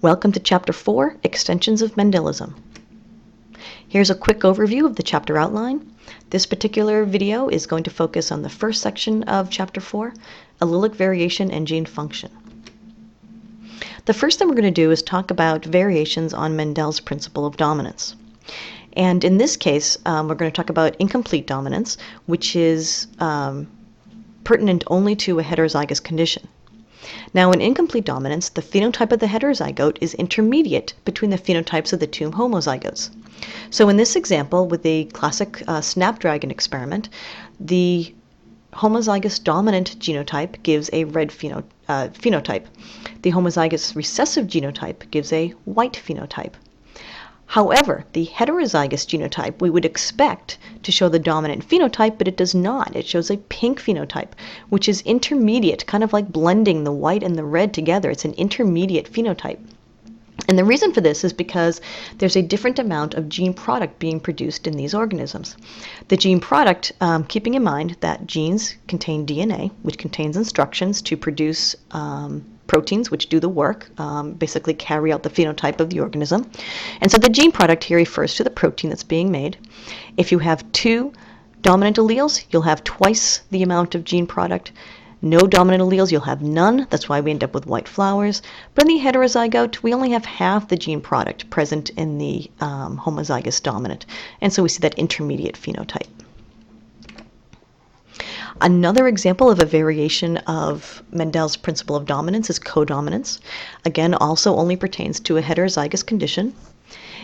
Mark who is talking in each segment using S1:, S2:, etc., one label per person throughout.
S1: Welcome to Chapter 4, Extensions of Mendelism. Here's a quick overview of the chapter outline. This particular video is going to focus on the first section of Chapter 4, allelic variation and gene function. The first thing we're going to do is talk about variations on Mendel's principle of dominance. And in this case, we're going to talk about incomplete dominance, which is pertinent only to a heterozygous condition. Now, in incomplete dominance, the phenotype of the heterozygote is intermediate between the phenotypes of the two homozygotes. So in this example, with the classic Snapdragon experiment, the homozygous dominant genotype gives a red phenotype. The homozygous recessive genotype gives a white phenotype. However, the heterozygous genotype we would expect to show the dominant phenotype, but it does not. It shows a pink phenotype, which is intermediate, kind of like blending the white and the red together. It's an intermediate phenotype. And the reason for this is because there's a different amount of gene product being produced in these organisms. The gene product, keeping in mind that genes contain DNA, which contains instructions to produce proteins which do the work, basically carry out the phenotype of the organism. And so the gene product here refers to the protein that's being made. If you have two dominant alleles, you'll have twice the amount of gene product. No dominant alleles, you'll have none. That's why we end up with white flowers. But in the heterozygote, we only have half the gene product present in the homozygous dominant. And so we see that intermediate phenotype. Another example of a variation of Mendel's principle of dominance is codominance. Again, also only pertains to a heterozygous condition.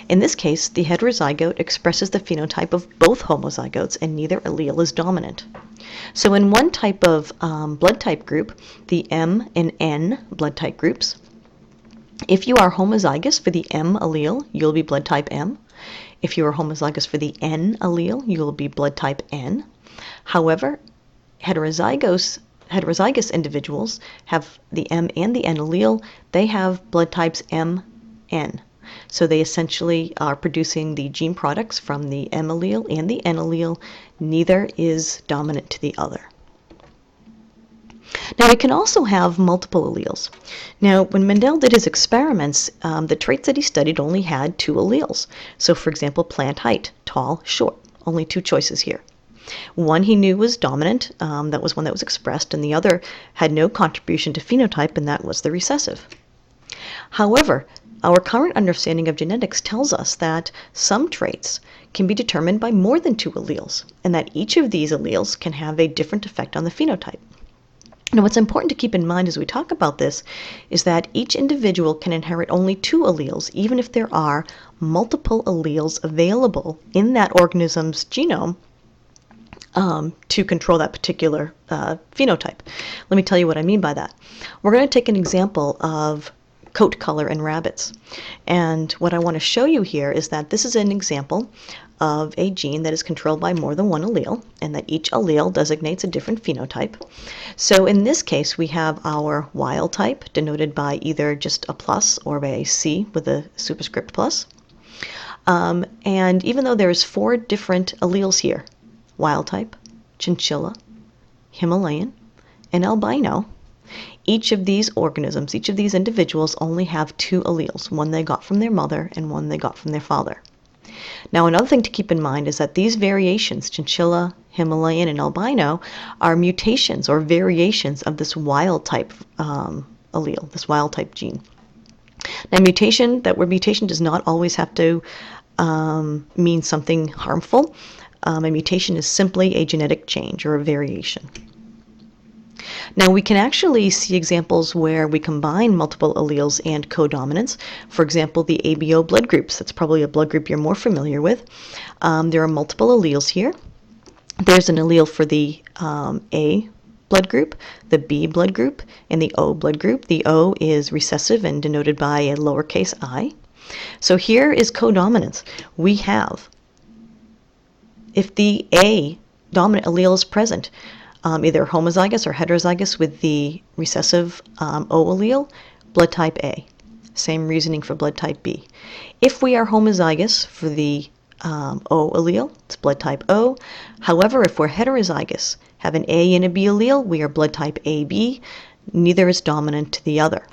S1: In this case, the heterozygote expresses the phenotype of both homozygotes and neither allele is dominant. So in one type of blood type group, the M and N blood type groups, if you are homozygous for the M allele, you'll be blood type M. If you are homozygous for the N allele, you'll be blood type N. However, heterozygous individuals have the M and the N allele. They have blood types M, N. So they essentially are producing the gene products from the M allele and the N allele. Neither is dominant to the other. Now, we can also have multiple alleles. Now, when Mendel did his experiments, the traits that he studied only had two alleles. So, for example, plant height, tall, short, only two choices here. One he knew was dominant, that was one that was expressed, and the other had no contribution to phenotype, and that was the recessive. However, our current understanding of genetics tells us that some traits can be determined by more than two alleles, and that each of these alleles can have a different effect on the phenotype. Now, what's important to keep in mind as we talk about this is that each individual can inherit only two alleles, even if there are multiple alleles available in that organism's genome to control that particular phenotype. Let me tell you what I mean by that. We're going to take an example of coat color in rabbits. And what I want to show you here is that this is an example of a gene that is controlled by more than one allele, and that each allele designates a different phenotype. So in this case, we have our wild type, denoted by either just a plus or a C with a superscript plus. And even though there's four different alleles here, wild type, chinchilla, Himalayan, and albino, each of these organisms, each of these individuals only have two alleles, one they got from their mother and one they got from their father. Now, another thing to keep in mind is that these variations, chinchilla, Himalayan, and albino, are mutations or variations of this wild type allele, this wild type gene. Now, mutation does not always have to mean something harmful. A mutation is simply a genetic change or a variation. Now, we can actually see examples where we combine multiple alleles and codominance. For example, the ABO blood groups. That's probably a blood group you're more familiar with. There are multiple alleles here. There's an allele for the A blood group, the B blood group, and the O blood group. The O is recessive and denoted by a lowercase I. So here is codominance. We have, if the A dominant allele is present, either homozygous or heterozygous with the recessive O allele, blood type A. Same reasoning for blood type B. If we are homozygous for the O allele, it's blood type O. However, if we're heterozygous, have an A and a B allele, we are blood type AB. Neither is dominant to the other.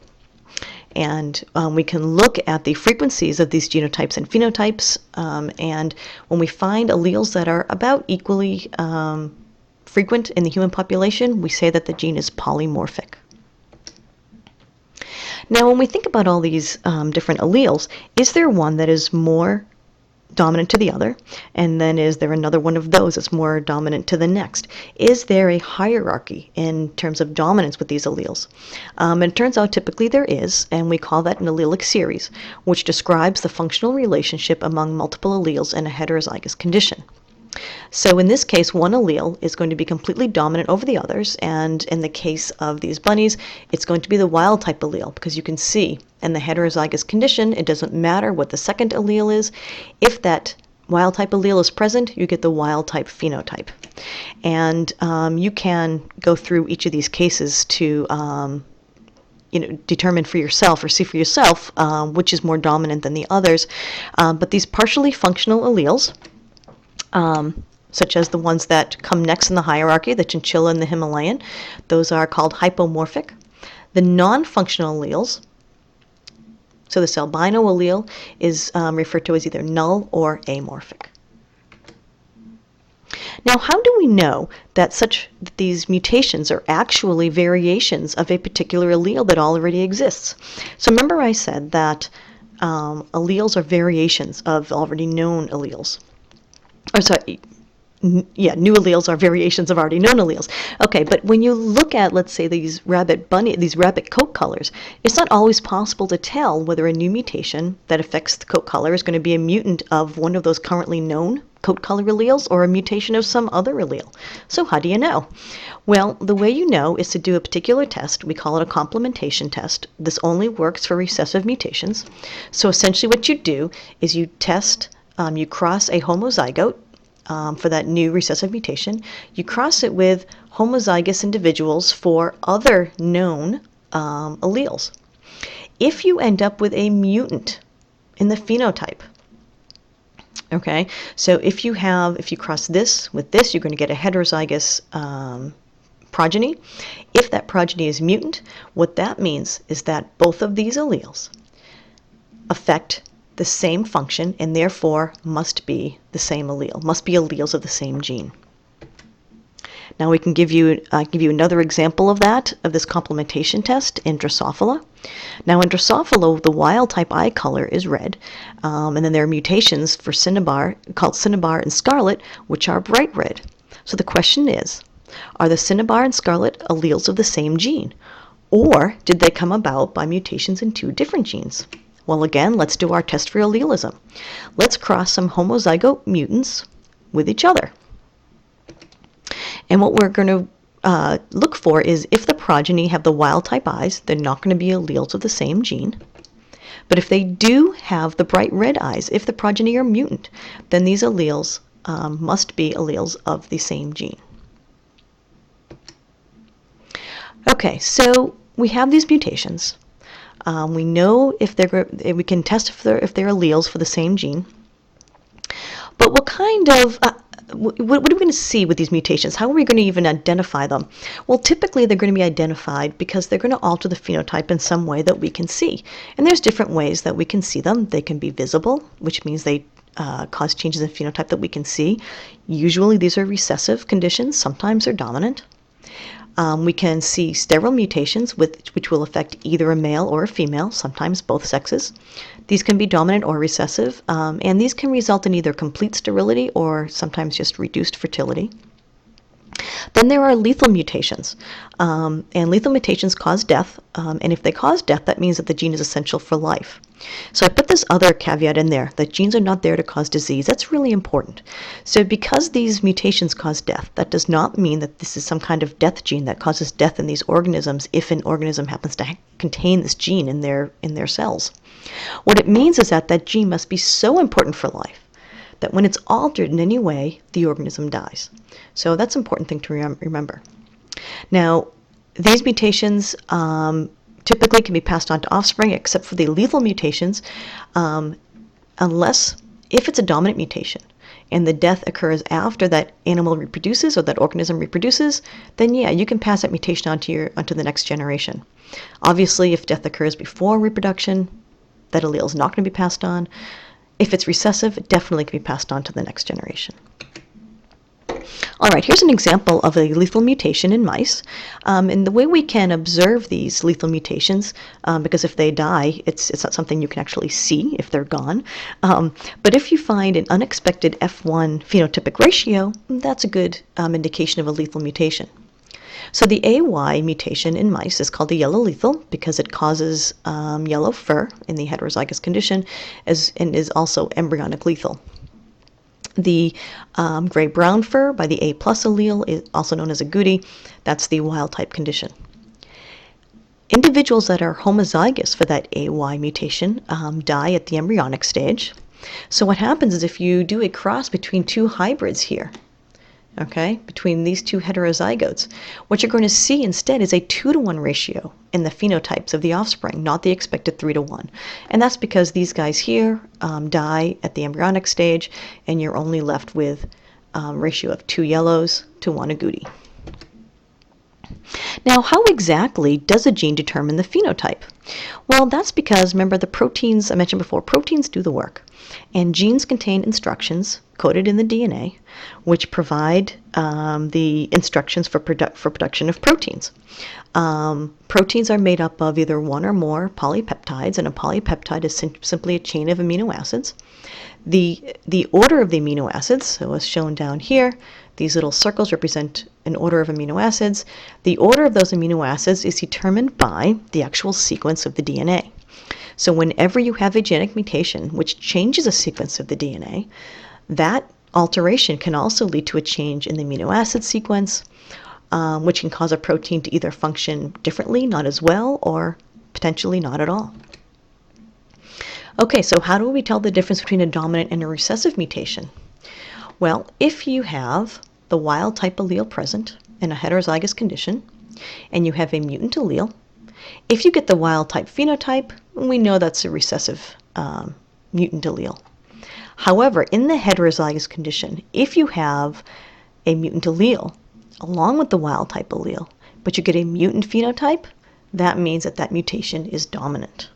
S1: And we can look at the frequencies of these genotypes and phenotypes, and when we find alleles that are about equally frequent in the human population, we say that the gene is polymorphic. Now, when we think about all these different alleles, is there one that is more dominant to the other? And then is there another one of those that's more dominant to the next? Is there a hierarchy in terms of dominance with these alleles? And it turns out typically there is, and we call that an allelic series, which describes the functional relationship among multiple alleles in a heterozygous condition. So in this case, one allele is going to be completely dominant over the others, and in the case of these bunnies, it's going to be the wild type allele, because you can see in the heterozygous condition, it doesn't matter what the second allele is. If that wild type allele is present, you get the wild type phenotype. And you can go through each of these cases to determine for yourself or see for yourself which is more dominant than the others. But these partially functional alleles, such as the ones that come next in the hierarchy, the chinchilla and the Himalayan, those are called hypomorphic. The non-functional alleles, so this albino allele, is referred to as either null or amorphic. Now, how do we know that these mutations are actually variations of a particular allele that already exists? So remember I said that alleles are variations of already known alleles. New alleles are variations of already known alleles. Okay, but when you look at, let's say, these rabbit coat colors, it's not always possible to tell whether a new mutation that affects the coat color is going to be a mutant of one of those currently known coat color alleles or a mutation of some other allele. So how do you know? Well, the way you know is to do a particular test. We call it a complementation test. This only works for recessive mutations. So essentially what you do is you test, you cross a homozygote for that new recessive mutation. You cross it with homozygous individuals for other known alleles. If you end up with a mutant in the phenotype, okay, so if you cross this with this, you're going to get a heterozygous progeny. If that progeny is mutant, what that means is that both of these alleles affect the same function and therefore must be the same allele, must be alleles of the same gene. Now we can give you another example of this complementation test in Drosophila. Now in Drosophila, the wild type eye color is red, and then there are mutations for cinnabar, called cinnabar and scarlet, which are bright red. So the question is, are the cinnabar and scarlet alleles of the same gene, or did they come about by mutations in two different genes? Well, again, let's do our test for allelism. Let's cross some homozygote mutants with each other. And what we're going to look for is if the progeny have the wild type eyes, they're not going to be alleles of the same gene. But if they do have the bright red eyes, if the progeny are mutant, then these alleles must be alleles of the same gene. Okay, so we have these mutations. We know we can test if they're alleles for the same gene. But what kind of what are we going to see with these mutations? How are we going to even identify them? Well, typically they're going to be identified because they're going to alter the phenotype in some way that we can see. And there's different ways that we can see them. They can be visible, which means they cause changes in phenotype that we can see. Usually these are recessive conditions. Sometimes they're dominant. We can see sterile mutations which will affect either a male or a female, sometimes both sexes. These can be dominant or recessive, and these can result in either complete sterility or sometimes just reduced fertility. Then there are lethal mutations, and lethal mutations cause death, and if they cause death, that means that the gene is essential for life. So I put this other caveat in there, that genes are not there to cause disease. That's really important. So because these mutations cause death, that does not mean that this is some kind of death gene that causes death in these organisms if an organism happens to contain this gene in their cells. What it means is that that gene must be so important for life that when it's altered in any way, the organism dies. So that's an important thing to remember. Now, these mutations typically can be passed on to offspring, except for the lethal mutations, if it's a dominant mutation. and the death occurs after that animal reproduces or that organism reproduces, then yeah, you can pass that mutation onto the next generation. Obviously, if death occurs before reproduction, that allele is not going to be passed on. If it's recessive, it definitely can be passed on to the next generation. All right, here's an example of a lethal mutation in mice. And the way we can observe these lethal mutations, because if they die, it's not something you can actually see if they're gone. But if you find an unexpected F1 phenotypic ratio, that's a good indication of a lethal mutation. So the AY mutation in mice is called the yellow lethal because it causes yellow fur in the heterozygous condition and is also embryonic lethal. The gray-brown fur by the A+ allele is also known as agouti. That's the wild-type condition. Individuals that are homozygous for that AY mutation die at the embryonic stage. So what happens is if you do a cross between two hybrids here, okay, between these two heterozygotes, what you're going to see instead is a 2-to-1 ratio in the phenotypes of the offspring, not the expected 3-to-1. And that's because these guys here die at the embryonic stage, and you're only left with a ratio of 2 yellows to 1 agouti. Now, how exactly does a gene determine the phenotype? Well, that's because, remember, the proteins, I mentioned before, proteins do the work. And genes contain instructions coded in the DNA, which provide the instructions for production of proteins. Proteins are made up of either one or more polypeptides, and a polypeptide is simply a chain of amino acids. The order of the amino acids, so as shown down here, these little circles represent an order of amino acids. The order of those amino acids is determined by the actual sequence of the DNA. So whenever you have a genetic mutation which changes a sequence of the DNA, that alteration can also lead to a change in the amino acid sequence, which can cause a protein to either function differently, not as well, or potentially not at all. Okay, so how do we tell the difference between a dominant and a recessive mutation? Well, if you have the wild type allele present in a heterozygous condition, and you have a mutant allele, if you get the wild type phenotype, we know that's a recessive mutant allele. However, in the heterozygous condition, if you have a mutant allele along with the wild type allele, but you get a mutant phenotype, that means that that mutation is dominant.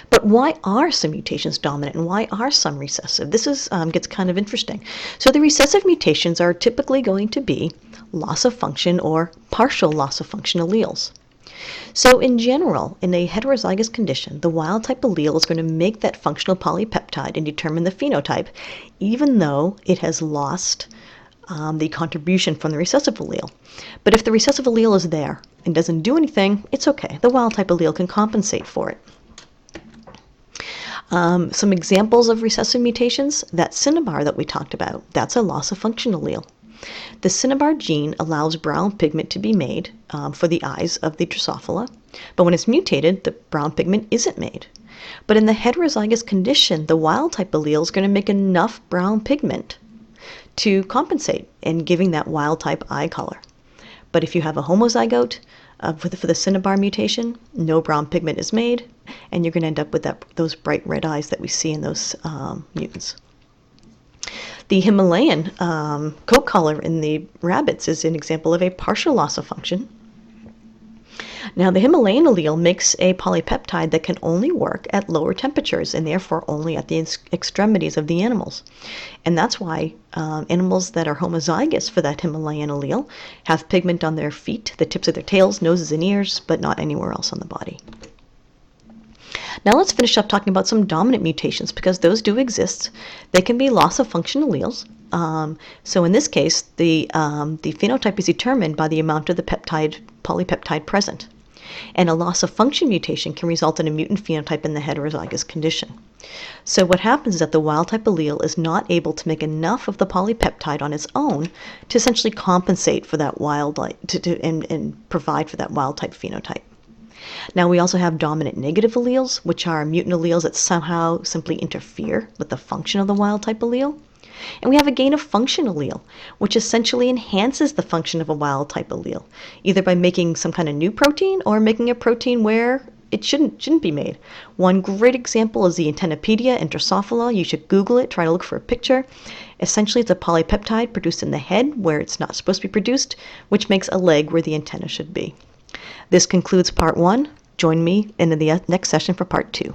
S1: But why are some mutations dominant and why are some recessive? This gets kind of interesting. So the recessive mutations are typically going to be loss of function or partial loss of function alleles. So in general, in a heterozygous condition, the wild type allele is going to make that functional polypeptide and determine the phenotype, even though it has lost the contribution from the recessive allele. But if the recessive allele is there and doesn't do anything, it's okay. The wild type allele can compensate for it. Some examples of recessive mutations, that cinnabar that we talked about, that's a loss of function allele. The cinnabar gene allows brown pigment to be made for the eyes of the Drosophila, but when it's mutated, the brown pigment isn't made. But in the heterozygous condition, the wild type allele is going to make enough brown pigment to compensate in giving that wild type eye color. But if you have a homozygote for the cinnabar mutation, no brown pigment is made, and you're going to end up with those bright red eyes that we see in those mutants. The Himalayan coat color in the rabbits is an example of a partial loss of function. Now, the Himalayan allele makes a polypeptide that can only work at lower temperatures and therefore only at the extremities of the animals. And that's why animals that are homozygous for that Himalayan allele have pigment on their feet, the tips of their tails, noses, and ears, but not anywhere else on the body. Now let's finish up talking about some dominant mutations because those do exist. They can be loss of function alleles. So in this case, the phenotype is determined by the amount of the polypeptide present. And a loss of function mutation can result in a mutant phenotype in the heterozygous condition. So what happens is that the wild type allele is not able to make enough of the polypeptide on its own to essentially compensate for that and provide for that wild type phenotype. Now we also have dominant negative alleles, which are mutant alleles that somehow simply interfere with the function of the wild type allele. And we have a gain of function allele, which essentially enhances the function of a wild type allele, either by making some kind of new protein or making a protein where it shouldn't be made. One great example is the Antennapedia in Drosophila. You should Google it, try to look for a picture. Essentially, it's a polypeptide produced in the head where it's not supposed to be produced, which makes a leg where the antenna should be. This concludes part 1. Join me in the next session for part 2.